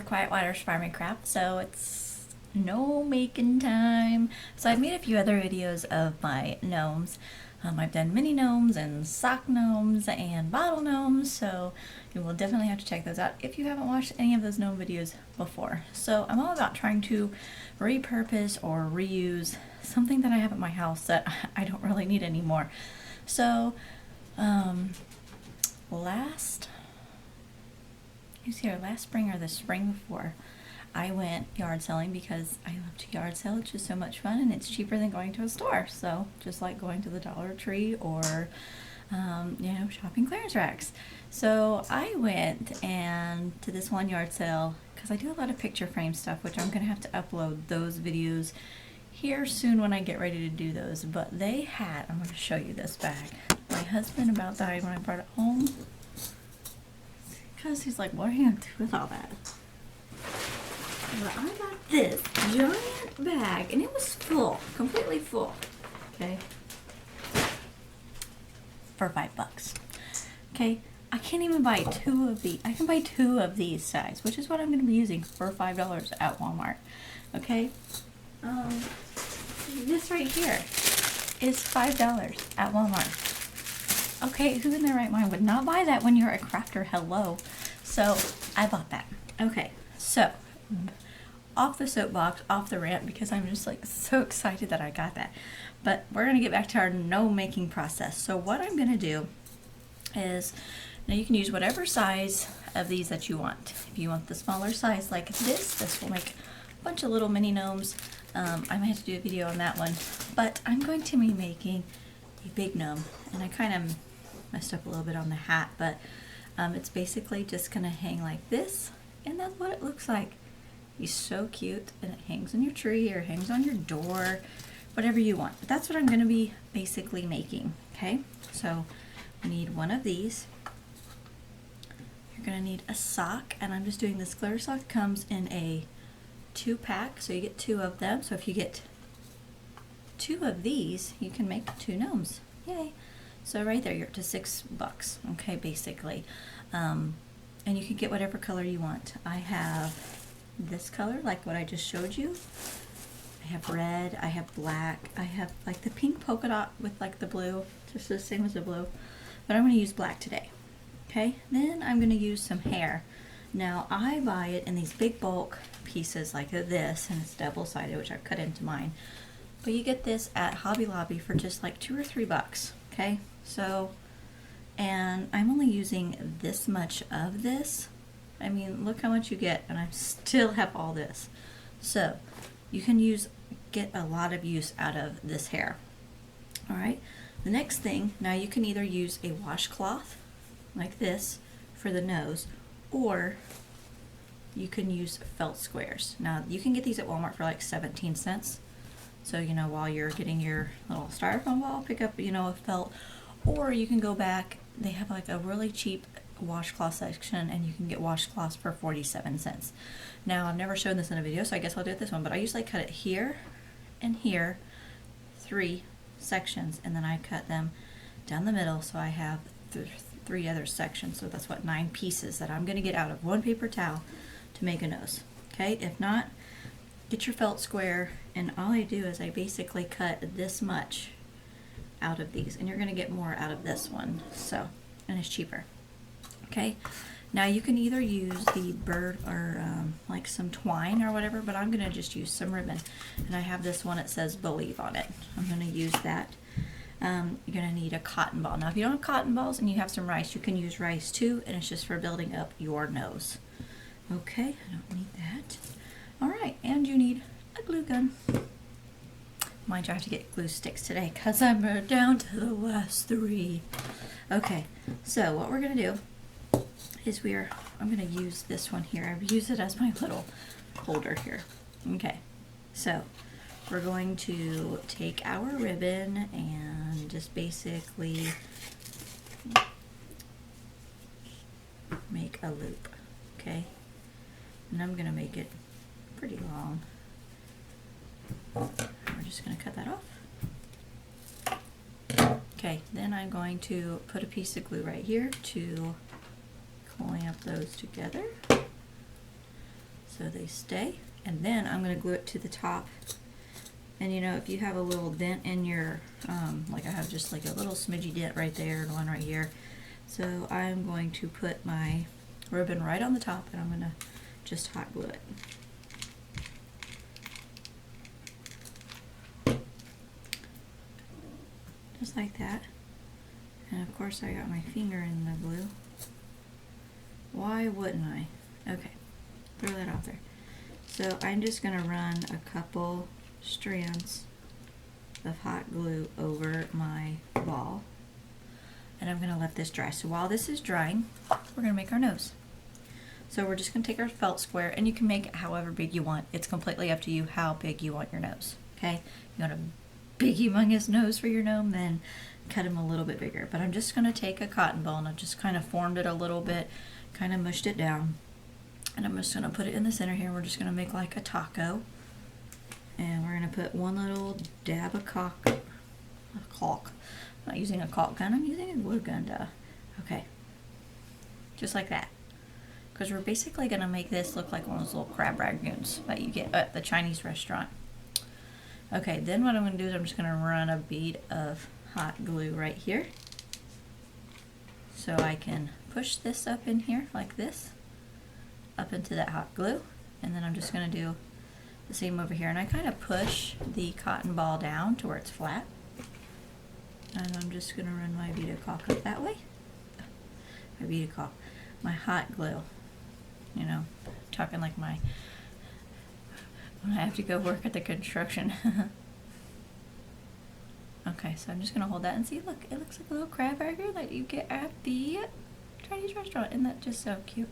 with Quiet Water's Farming Craft, so it's gnome making time. So I've made a few other videos of my gnomes. I've done mini gnomes and sock gnomes and bottle gnomes, so you will definitely have to check those out if you haven't watched any of those gnome videos before. So I'm all about trying to repurpose or reuse something that I have at my house that I don't really need anymore. So last spring or the spring before, I went yard selling because I love to yard sell. It's just so much fun and it's cheaper than going to a store. So just like going to the Dollar Tree or shopping clearance racks. So I went and to this one yard sale because I do a lot of picture frame stuff, which I'm gonna have to upload those videos here soon when I get ready to do those. But they had, I'm gonna show you this bag. My husband about died when I brought it home because he's like, what are you gonna do with all that? But I got this giant bag and it was full, completely full, okay, for $5. Okay, I can't even buy two of these. I can buy two of these size, which is what I'm going to be using for $5 at Walmart. Okay, this right here is $5 at Walmart. Okay, who in their right mind would not buy that when you're a crafter? Hello. So I bought that. Okay, so off the soapbox, off the rant, because I'm just like so excited that I got that. But we're going to get back to our gnome making process. So what I'm going to do is, now you can use whatever size of these that you want. If you want the smaller size like this will make a bunch of little mini gnomes. I might have to do a video on that one. But I'm going to be making a big gnome. And I kind of messed up a little bit on the hat, but it's basically just going to hang like this. And that's what it looks like. He's so cute, and it hangs on your tree or hangs on your door, whatever you want. But that's what I'm going to be basically making, okay? So we need one of these. You're going to need a sock, and I'm just doing this glitter sock. Comes in a 2-pack, so you get 2 of them. So if you get 2 of these, you can make 2 gnomes. Yay! So right there, you're up to $6, okay, basically. And you can get whatever color you want. I have this color, like what I just showed you. I have red, I have black, I have like the pink polka dot with like the blue, just the same as the blue. But I'm going to use black today. Okay, then I'm going to use some hair. Now I buy it in these big bulk pieces like this, and it's double-sided, which I've cut into mine. But you get this at Hobby Lobby for just like $2 or $3. Okay, so, and I'm only using this much of this. I mean, look how much you get, and I still have all this. So you can get a lot of use out of this hair. All right, the next thing, now you can either use a washcloth like this for the nose, or you can use felt squares. Now you can get these at Walmart for like 17 cents. So, while you're getting your little styrofoam ball, pick up, a felt, or you can go back. They have like a really cheap washcloth section, and you can get washcloths for 47 cents. Now I've never shown this in a video, so I guess I'll do it this one, but I usually cut it here and here, 3 sections, and then I cut them down the middle, so I have 3 other sections. So that's what, 9 pieces that I'm going to get out of one paper towel to make a nose. Okay, if not, get your felt square, and all I do is I basically cut this much out of these, and you're going to get more out of this one, so, and it's cheaper. Okay, now you can either use the bird or like some twine or whatever, but I'm going to just use some ribbon. And I have this one that says Believe on it. I'm going to use that. You're going to need a cotton ball. Now if you don't have cotton balls and you have some rice, you can use rice too, and it's just for building up your nose. Okay, I don't need that. Alright, and you need a glue gun. Mind you, I have to get glue sticks today because I'm down to the last 3. Okay, so what we're going to do is I'm going to use this one here. I use it as my little holder here. Okay, so we're going to take our ribbon and just basically make a loop, okay? And I'm going to make it pretty long. We're just going to cut that off. Okay, then I'm going to put a piece of glue right here to clamp those together. so they stay. And then I'm going to glue it to the top. And you know, if you have a little dent in your, like I have just like a little smidgy dent right there and one right here. So I'm going to put my ribbon right on the top and I'm going to just hot glue it. Just like that. And of course I got my finger in the glue. Why wouldn't I? Okay, throw that out there. So I'm just going to run a couple strands of hot glue over my ball. And I'm going to let this dry. So while this is drying, we're going to make our nose. So we're just going to take our felt square, and you can make it however big you want. It's completely up to you how big you want your nose. Okay? You want a big humongous nose for your gnome, then cut him a little bit bigger. But I'm just going to take a cotton ball and I've just kind of formed it a little bit, kind of mushed it down. And I'm just going to put it in the center here. We're just going to make like a taco. And we're going to put one little dab of caulk. I'm not using a caulk gun, I'm using a glue gun, duh. Okay. Just like that. Because we're basically going to make this look like one of those little crab ragoons that you get at the Chinese restaurant. Okay, then what I'm going to do is I'm just going to run a bead of hot glue right here. So I can push this up in here like this. Up into that hot glue, and then I'm just going to do the same over here, and I kind of push the cotton ball down to where it's flat, and I'm just going to run my bead of caulk up that way. My bead of caulk, my hot glue, you know, talking like my, when I have to go work at the construction. Okay, so I'm just going to hold that and see, look, it looks like a little crab ragoon that you get at the Chinese restaurant. Isn't that just so cute?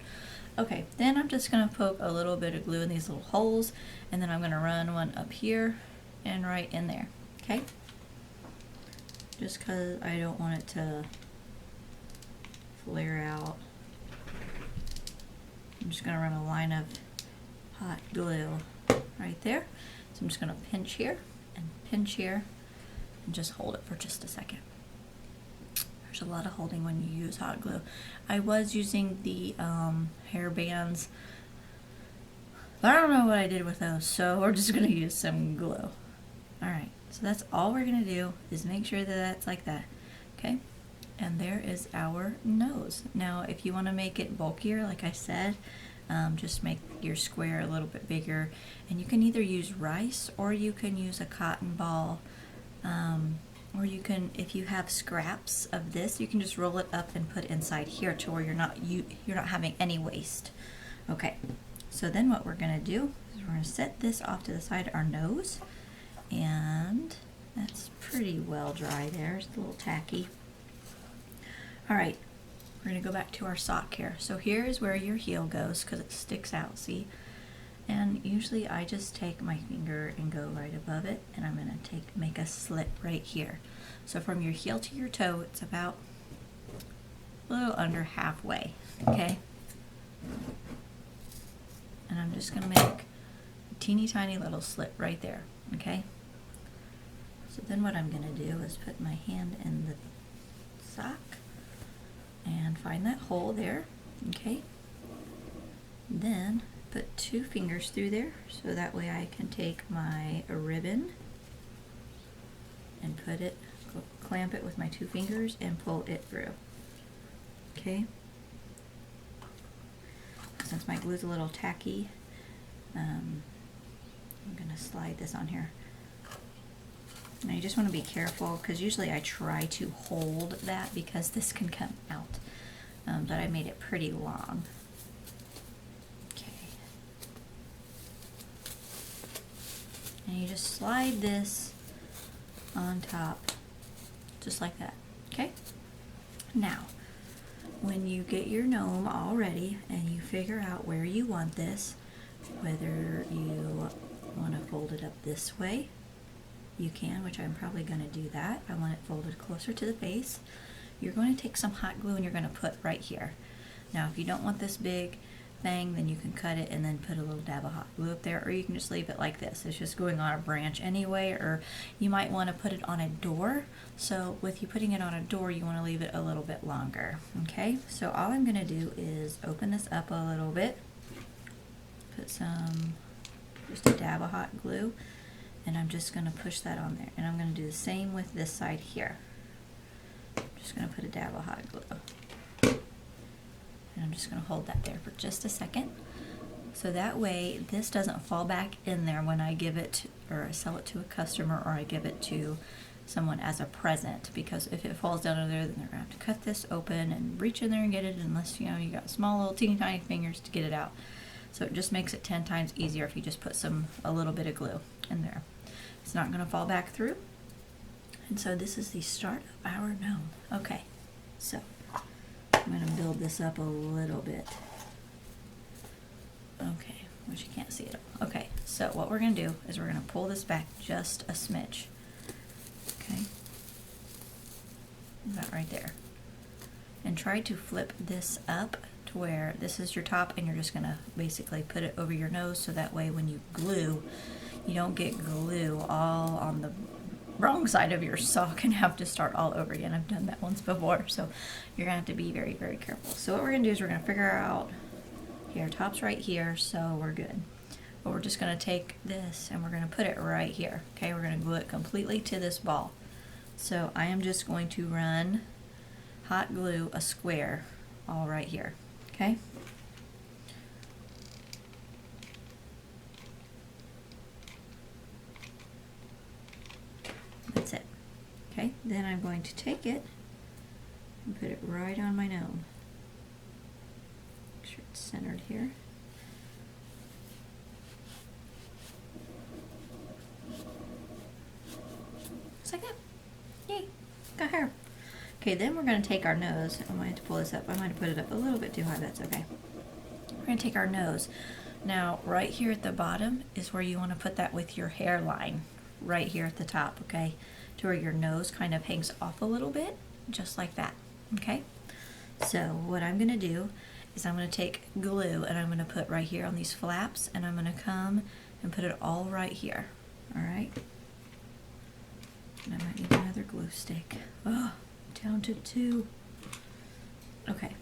Okay, then I'm just going to poke a little bit of glue in these little holes, and then I'm going to run one up here and right in there, okay? Just because I don't want it to flare out. I'm just going to run a line of hot glue right there. So I'm just going to pinch here and just hold it for just a second. There's a lot of holding when you use hot glue. I was using the hair bands, but I don't know what I did with those, so we're just going to use some glue. Alright, so that's all we're going to do is make sure that that's like that. Okay, and there is our nose. Now if you want to make it bulkier, like I said, just make your square a little bit bigger, and you can either use rice or you can use a cotton ball. Or you can, if you have scraps of this, you can just roll it up and put it inside here to where you're not having any waste. Okay, so then what we're going to do is we're going to set this off to the side of our nose, and that's pretty well dry there. It's a little tacky. All right, we're going to go back to our sock here. So here is where your heel goes because it sticks out, see? And usually I just take my finger and go right above it, and I'm going to make a slit right here. So from your heel to your toe, it's about a little under halfway, okay? And I'm just going to make a teeny tiny little slit right there, okay? So then what I'm going to do is put my hand in the sock and find that hole there, okay? Then put 2 fingers through there so that way I can take my ribbon and put it, clamp it with my 2 fingers and pull it through. Okay? Since my glue's a little tacky, I'm gonna slide this on here. Now you just want to be careful because usually I try to hold that because this can come out, but I made it pretty long. And you just slide this on top, just like that, okay? Now, when you get your gnome all ready and you figure out where you want this, whether you want to fold it up this way, you can, which I'm probably going to do that. I want it folded closer to the base. You're going to take some hot glue and you're going to put right here. Now, if you don't want this big thing, then you can cut it and then put a little dab of hot glue up there, or you can just leave it like this. It's just going on a branch anyway, or you might want to put it on a door. So with you putting it on a door, you want to leave it a little bit longer. Okay, so all I'm going to do is open this up a little bit, put some, just a dab of hot glue, and I'm just going to push that on there. And I'm going to do the same with this side here. I'm just going to put a dab of hot glue. And I'm just going to hold that there for just a second. So that way this doesn't fall back in there when I give it or I sell it to a customer or I give it to someone as a present, because if it falls down in there, then they're going to have to cut this open and reach in there and get it, unless you know you got small little teeny tiny fingers to get it out. So it just makes it 10 times easier if you just put a little bit of glue in there. It's not going to fall back through. And so this is the start of our gnome. Okay, so I'm going to build this up a little bit. Okay, which you can't see it all. Okay, so what we're going to do is we're going to pull this back just a smidge. Okay, about right there. And try to flip this up to where this is your top, and you're just going to basically put it over your nose, so that way when you glue, you don't get glue all on the wrong side of your sock and have to start all over again. I've done that once before, so you're going to have to be very, very careful. So what we're going to do is we're going to figure out here, top's right here, so we're good. But we're just going to take this and we're going to put it right here. Okay, we're going to glue it completely to this ball. So I am just going to run hot glue a square all right here. Okay. That's it. Okay, then I'm going to take it and put it right on my gnome. Make sure it's centered here. Just like that. Yay, got hair. Okay, then we're going to take our nose. I might have to pull this up. I might have put it up a little bit too high. That's okay. We're going to take our nose. Now, right here at the bottom is where you want to put that with your hairline. Right here at the top, okay? To where your nose kind of hangs off a little bit, just like that, okay? So what I'm going to do is I'm going to take glue and I'm going to put right here on these flaps, and I'm going to come and put it all right here, all right? And I might need another glue stick. Oh, down to 2. Okay,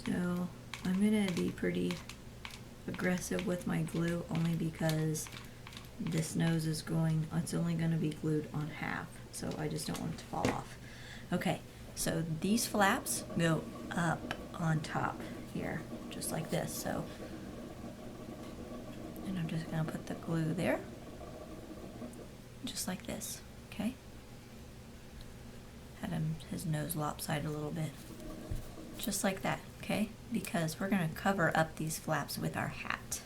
so I'm going to be pretty aggressive with my glue, only because this nose is it's only going to be glued on half, so I just don't want it to fall off. Okay, so these flaps go up on top here, just like this. So, and I'm just going to put the glue there, just like this, okay? Had his nose lopsided a little bit, just like that, okay? Because we're going to cover up these flaps with our hat.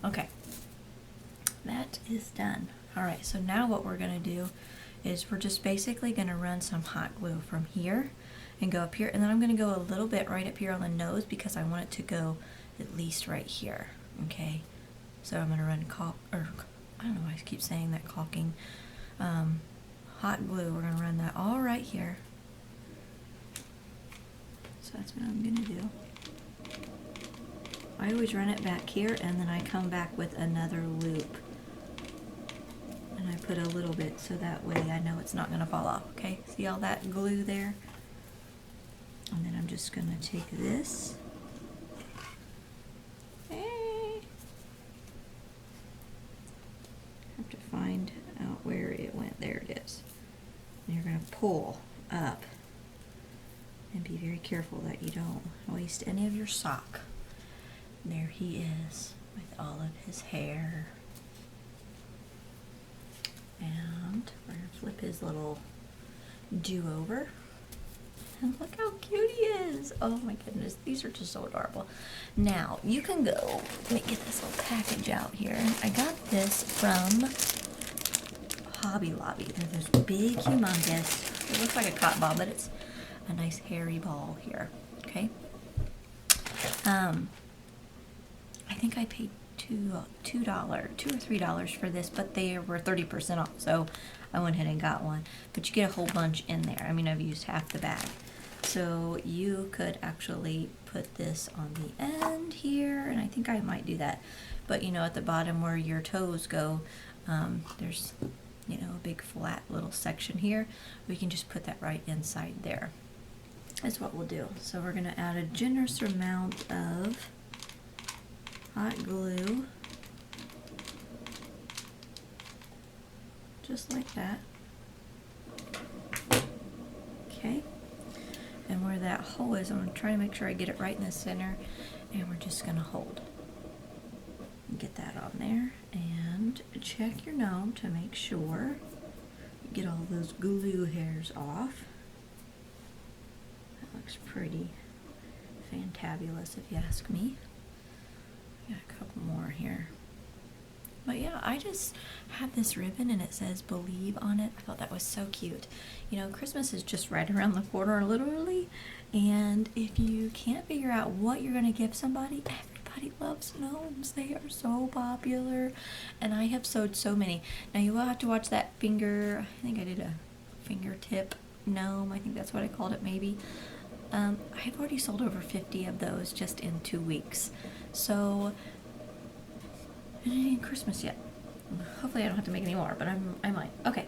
Okay. That is done. Alright, so now what we're going to do is we're just basically going to run some hot glue from here and go up here, and then I'm going to go a little bit right up here on the nose because I want it to go at least right here, okay? So I'm going to run I don't know why I keep saying that, caulking. Hot glue, we're going to run that all right here. So that's what I'm going to do. I always run it back here, and then I come back with another loop. And I put a little bit so that way I know it's not going to fall off, okay? See all that glue there? And then I'm just going to take this. Have to find out where it went. There it is. And you're going to pull up. And be very careful that you don't waste any of your sock. There he is with all of his hair. And we're going to flip his little do-over. And look how cute he is. Oh my goodness, these are just so adorable. Now, you can go, let me get this little package out here. I got this from Hobby Lobby. They're this big, humongous, it looks like a cotton ball, but it's a nice hairy ball here, okay? I think I paid $2 or $3 for this, but they were 30% off, so I went ahead and got one. But you get a whole bunch in there. I mean, I've used half the bag. So you could actually put this on the end here, and I think I might do that. But you know, at the bottom where your toes go, there's, you know, a big flat little section here. We can just put that right inside there. That's what we'll do. So we're going to add a generous amount of hot glue. Just like that. Okay. And where that hole is, I'm going to try to make sure I get it right in the center. And we're just going to hold. Get that on there. And check your gnome to make sure you get all those glue hairs off. That looks pretty fantabulous if you ask me. Got a couple more here. But yeah, I just have this ribbon and it says believe on it. I thought that was so cute. You know, Christmas is just right around the corner, literally. And if you can't figure out what you're going to give somebody, everybody loves gnomes. They are so popular. And I have sewed so many. Now you will have to watch that finger, I think I did a fingertip gnome. I think that's what I called it maybe. I've already sold over 50 of those just in 2 weeks. So, it ain't Christmas yet. Hopefully I don't have to make any more, but I might. Okay,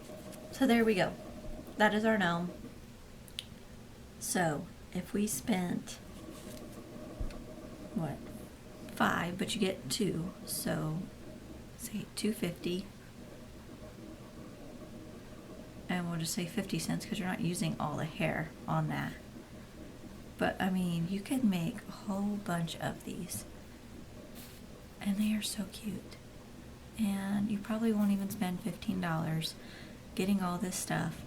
so there we go. That is our gnome. So, if we spent, what, 5, but you get 2, so say $2.50. And we'll just say 50 cents because you're not using all the hair on that. But I mean, you could make a whole bunch of these. And they are so cute. And you probably won't even spend $15 getting all this stuff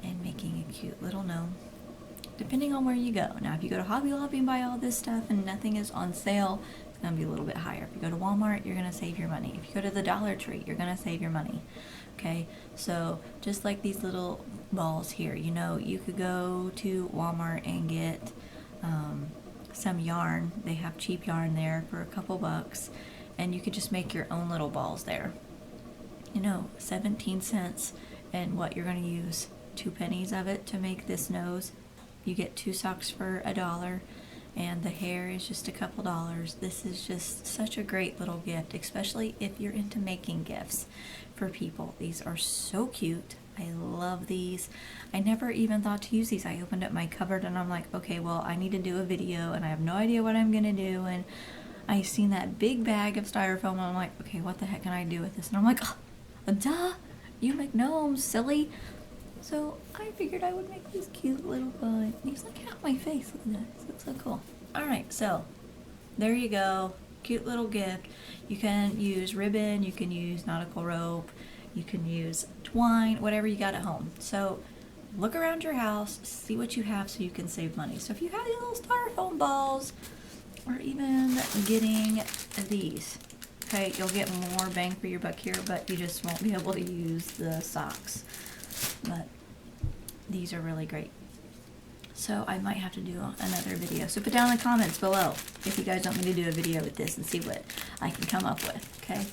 and making a cute little gnome. Depending on where you go. Now, if you go to Hobby Lobby and buy all this stuff and nothing is on sale, it's going to be a little bit higher. If you go to Walmart, you're going to save your money. If you go to the Dollar Tree, you're going to save your money. Okay, so just like these little balls here, you know, you could go to Walmart and get some yarn. They have cheap yarn there for a couple bucks. And you could just make your own little balls there. You know, 17 cents, and what, you're going to use 2 pennies of it to make this nose. You get 2 socks for $1, and the hair is just a couple dollars. This is just such a great little gift, especially if you're into making gifts for people. These are so cute. I love these. I never even thought to use these. I opened up my cupboard and I'm like, okay, well, I need to do a video and I have no idea what I'm going to do. And I seen that big bag of styrofoam and I'm like, okay, what the heck can I do with this? And I'm like, oh, duh, you make gnomes, silly. So I figured I would make these cute little bunnies. Look at my face, look at this, looks so cool. Alright, so there you go, cute little gift. You can use ribbon, you can use nautical rope, you can use twine, whatever you got at home. So look around your house, see what you have so you can save money. So if you have these little styrofoam balls, or even getting these, okay, you'll get more bang for your buck here, but you just won't be able to use the socks. But these are really great. So I might have to do another video. So put down in the comments below if you guys want me to do a video with this and see what I can come up with, okay?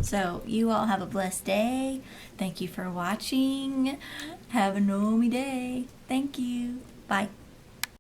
So you all have a blessed day. Thank you for watching. Have a gnomey day. Thank you. Bye.